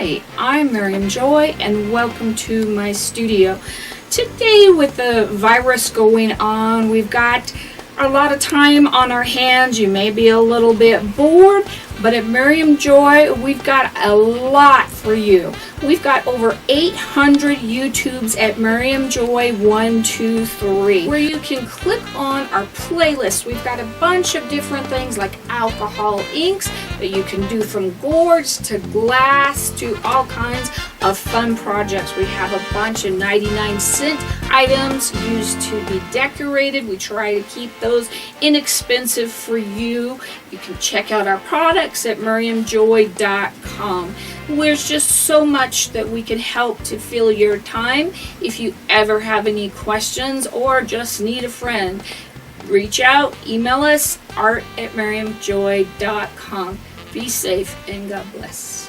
Hi, I'm Miriam Joy and welcome to my studio. Today with the virus going on, we've got a lot of time on our hands. You may be a little bit bored, but at Miriam Joy, we've got a lot for you. We've got over 800 YouTubes at Miriam Joy 123, where you can click on our playlist. We've got a bunch of different things like alcohol inks that you can do, from gourds to glass to all kinds of fun projects. We have a bunch of 99-cent items used to be decorated. We try to keep those inexpensive for you. You can check out our products at miriamjoy.com. There's just so much that we can help to fill your time. If you ever have any questions or just need a friend, reach out, email us, art@miriamjoy.com. Be safe and God bless.